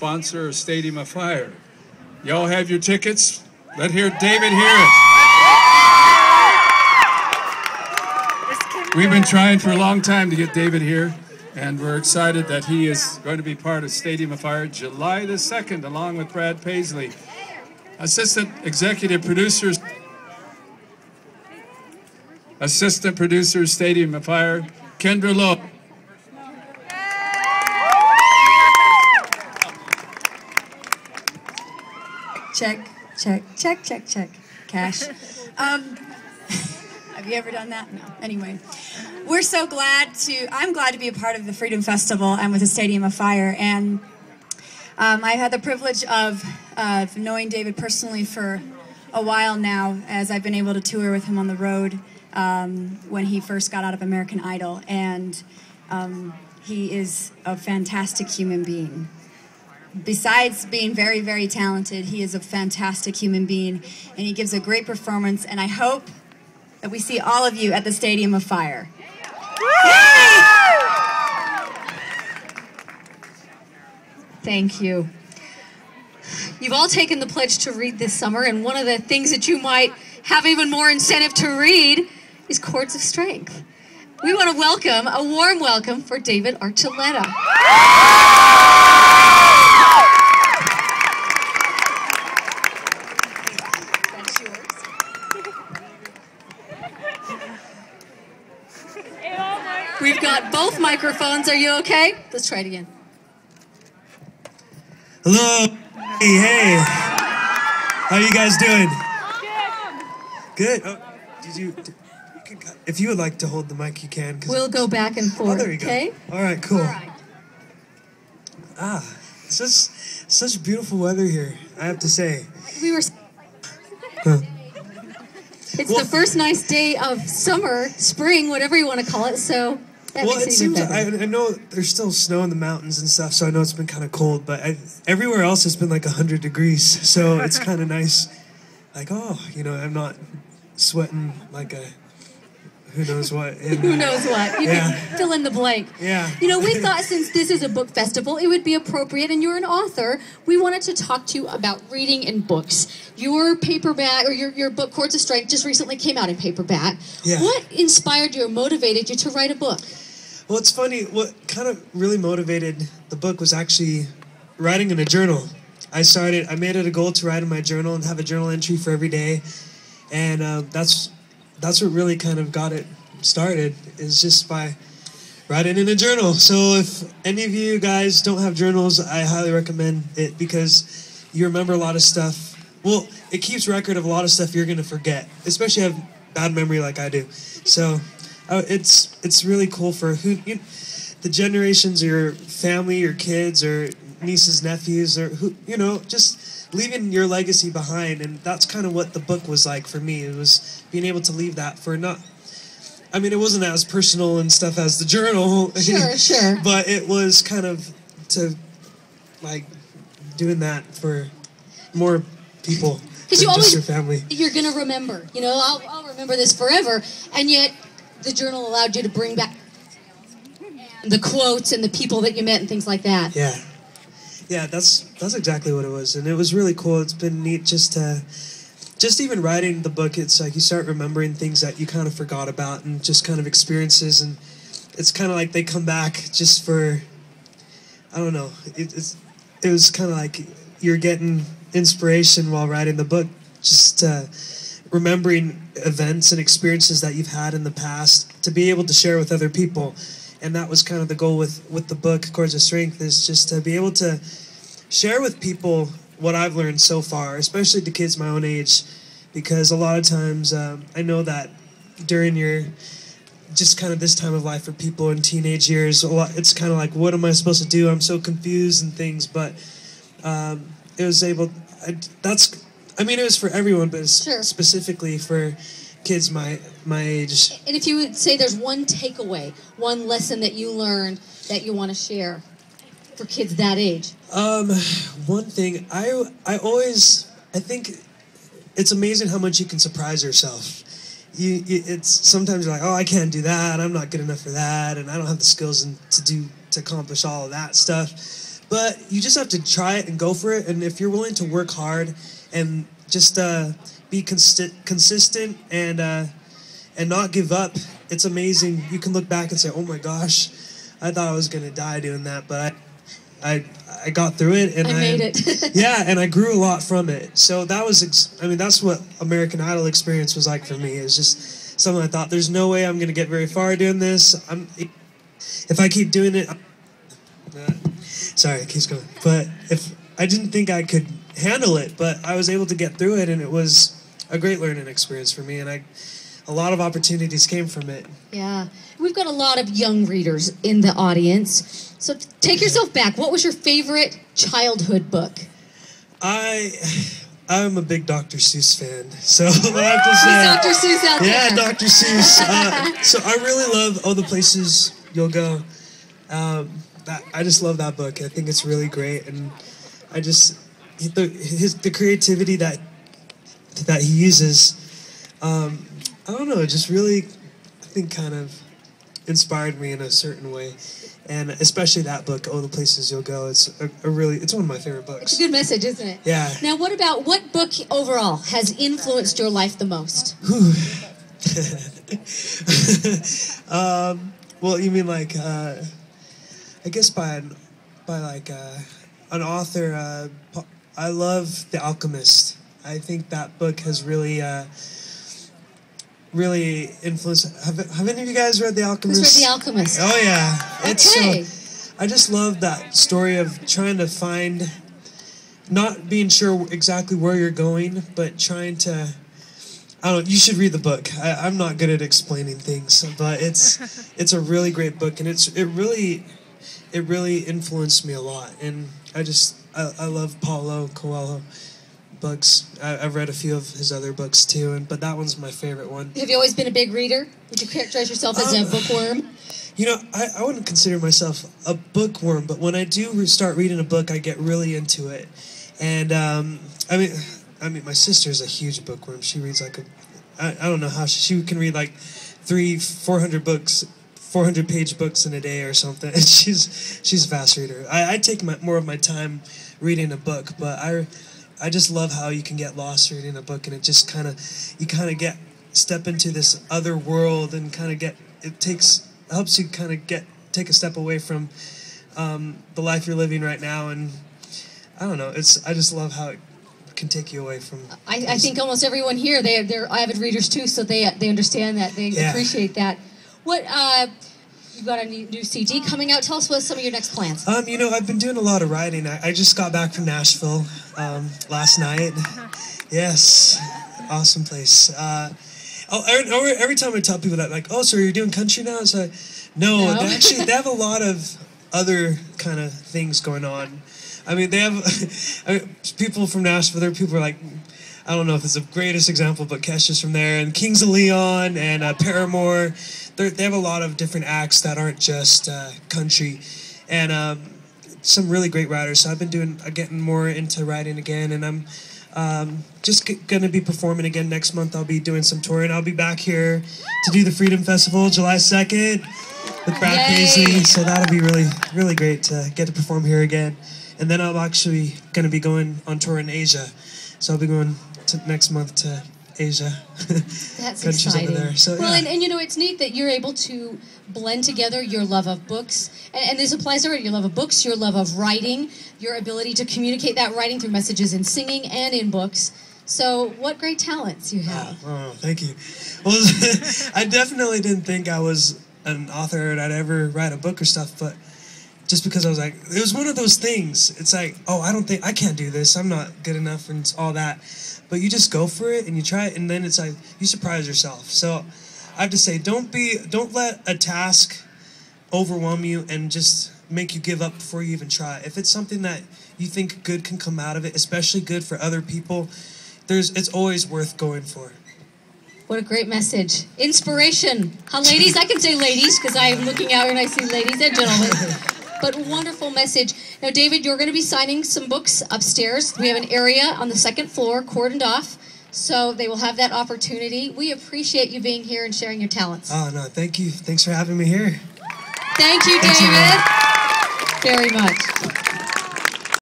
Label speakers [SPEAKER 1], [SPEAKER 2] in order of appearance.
[SPEAKER 1] sponsor of Stadium of Fire. Y'all have your tickets? Let hear David hear it. We've been trying for a long time to get David here, and we're excited that he is going to be part of Stadium of Fire July the 2nd, along with Brad Paisley. Assistant producer, Stadium of Fire, Kendra Lowe.
[SPEAKER 2] Check, check, check, check, check. Cash. Have you ever done that? No. Anyway, we're so I'm glad to be a part of the Freedom Festival and with the Stadium of Fire. And I've had the privilege of knowing David personally for a while now, as I've been able to tour with him on the road when he first got out of American Idol. And he is a fantastic human being. Besides being very, very talented, he is a fantastic human being, and he gives a great performance, and I hope that we see all of you at the Stadium of Fire.
[SPEAKER 3] Thank you. You've all taken the pledge to read this summer, and one of the things that you might have even more incentive to read is Chords of Strength. We want to welcome, a warm welcome for David Archuleta. We've got both microphones. Are you okay? Let's try it again.
[SPEAKER 4] Hello. Hey. How you guys doing? Good. Oh, if you would like to hold the mic, you can.
[SPEAKER 3] We'll go back and forth.
[SPEAKER 4] Oh, there you go.
[SPEAKER 3] Okay?
[SPEAKER 4] All right, cool.
[SPEAKER 3] All right.
[SPEAKER 4] Such beautiful weather here, I have to say.
[SPEAKER 3] We were... It's the first nice day of summer, spring, whatever you want to call it, so that makes it even better.
[SPEAKER 4] I know there's still snow in the mountains and stuff, so I know it's been kind of cold, but everywhere else it's been like 100 degrees, so it's kind of nice. Like, oh, you know, I'm not sweating like a who knows what.
[SPEAKER 3] Who knows what? You can fill in the blank.
[SPEAKER 4] Yeah.
[SPEAKER 3] You know, we thought since this is a book festival, it would be appropriate, and you're an author, we wanted to talk to you about reading and books. Your paperback, or your book, Chords of Strength, just recently came out in paperback.
[SPEAKER 4] Yeah.
[SPEAKER 3] What inspired you or motivated you to write a book?
[SPEAKER 4] Well, it's funny. What kind of really motivated the book was actually writing in a journal. I made it a goal to write in my journal and have a journal entry for every day, and that's what really kind of got it started, is just by writing in a journal. So if any of you guys don't have journals, I highly recommend it, because you remember a lot of stuff. Well, it keeps record of a lot of stuff you're going to forget, especially if you have bad memory like I do. So it's really cool for the generations, your family, your kids, or nieces, nephews, or just leaving your legacy behind. And that's kind of what the book was like for me. It was being able to leave that it wasn't as personal and stuff as the journal.
[SPEAKER 3] Sure.
[SPEAKER 4] But it was kind of like doing that for more people.
[SPEAKER 3] Because you always,
[SPEAKER 4] your family.
[SPEAKER 3] You're going to remember. You know, I'll remember this forever. And yet the journal allowed you to bring back the quotes and the people that you met and things like that.
[SPEAKER 4] Yeah, that's exactly what it was, and it was really cool. It's been neat just even writing the book. It's like you start remembering things that you kind of forgot about, and just kind of experiences, and it's kind of like they come back just for, I don't know. It was kind of like you're getting inspiration while writing the book, just remembering events and experiences that you've had in the past to be able to share with other people. And that was kind of the goal with the book, Chords of Strength, is just to be able to share with people what I've learned so far, especially to kids my own age, because a lot of times I know that during just kind of this time of life for people in teenage years, it's kind of like, what am I supposed to do? I'm so confused and things, but it was for everyone, but specifically for kids my age.
[SPEAKER 3] And if you would say there's one takeaway, one lesson that you learned that you want to share for kids that age?
[SPEAKER 4] One thing, I think it's amazing how much you can surprise yourself. It's sometimes you're like, oh, I can't do that, I'm not good enough for that, and I don't have the skills to accomplish all of that stuff. but you just have to try it and go for it. And if you're willing to work hard and just be consistent and not give up, it's amazing. You can look back and say, "Oh my gosh, I thought I was gonna die doing that," but I got through it, and
[SPEAKER 3] I made it.
[SPEAKER 4] yeah, and I grew a lot from it. So that was, I mean, that's what American Idol experience was like for me. It was just something I thought, there's no way I'm going to get very far doing this. If I keep doing it, sorry, it keeps going. But if I didn't think I could handle it, but I was able to get through it, and it was a great learning experience for me, and a lot of opportunities came from it.
[SPEAKER 3] Yeah. We've got a lot of young readers in the audience. So take yourself back. What was your favorite childhood book?
[SPEAKER 4] I'm a big Dr. Seuss fan, so I have to say,
[SPEAKER 3] Dr. Seuss out there.
[SPEAKER 4] yeah, Dr. Seuss. So I really love All the Places You'll Go. I just love that book. I think it's really great, and I just the creativity that he uses. I don't know. It just really, I think, kind of inspired me in a certain way. And especially that book, "Oh, the Places You'll Go." It's it's one of my favorite books.
[SPEAKER 3] It's a good message, isn't it?
[SPEAKER 4] Yeah.
[SPEAKER 3] Now, what book overall has influenced your life the most?
[SPEAKER 4] Well, you mean like, I guess by an author. I love The Alchemist. I think that book has really influenced. Have any of you guys read The Alchemist?
[SPEAKER 3] Who's read The Alchemist?
[SPEAKER 4] Oh yeah, it's
[SPEAKER 3] okay.
[SPEAKER 4] I just love that story of trying to find, not being sure exactly where you're going, but trying to. I don't know. You should read the book. I'm not good at explaining things, but it's a really great book, and it really influenced me a lot. And I love Paulo Coelho books. I've read a few of his other books too, but that one's my favorite one.
[SPEAKER 3] Have you always been a big reader? Would you characterize yourself as a bookworm?
[SPEAKER 4] You know, I wouldn't consider myself a bookworm, but when I do start reading a book, I get really into it. And I mean, my sister's a huge bookworm. She reads like I don't know how she can read like 400 books, 400-page books in a day or something. She's a fast reader. I take more of my time reading a book, but I just love how you can get lost reading a book, and it just you step into this other world, and helps you take a step away from the life you're living right now. And I don't know, I just love how it can take you away from.
[SPEAKER 3] I think almost everyone here, they're avid readers too, so they understand that, they appreciate that. What you've got a new CD coming out. Tell us what some of your next plans.
[SPEAKER 4] You know, I've been doing a lot of writing. I just got back from Nashville last night. Yes, awesome place. Every time I tell people that, like, oh, so you're doing country now? It's like, no. They have a lot of other kind of things going on. I mean, they have people from Nashville. There are people who are like, I don't know if it's the greatest example, but Kesha's from there, and Kings of Leon, and Paramore. They have a lot of different acts that aren't just country, and some really great writers. So I've been getting more into writing again, and I'm just going to be performing again next month. I'll be doing some touring. I'll be back here to do the Freedom Festival July 2nd with Brad Paisley. So that'll be really, really great to get to perform here again. And then I'm actually going to be going on tour in Asia. So I'll be going next month to Asia.
[SPEAKER 3] That's exciting.
[SPEAKER 4] Over there. So,
[SPEAKER 3] well, and you know, it's neat that you're able to blend together your love of books, and this applies to your love of books, your love of writing, your ability to communicate that writing through messages in singing and in books. So what great talents you have.
[SPEAKER 4] Oh, thank you. Well, I definitely didn't think I was an author and I'd ever write a book or stuff, but just because I was like, it was one of those things. It's like, oh, I can't do this. I'm not good enough and all that. But you just go for it and you try it, and then it's like you surprise yourself. So I have to say, don't let a task overwhelm you and just make you give up before you even try. If it's something that you think good can come out of it, especially good for other people, it's always worth going for.
[SPEAKER 3] What a great message. Inspiration. Huh, ladies? I can say ladies because I'm looking out and I see ladies and gentlemen. But wonderful message. Now, David, you're going to be signing some books upstairs. We have an area on the second floor cordoned off, so they will have that opportunity. We appreciate you being here and sharing your talents.
[SPEAKER 4] Oh, no, thank you. Thanks for having me here.
[SPEAKER 3] Thank you, David, very much.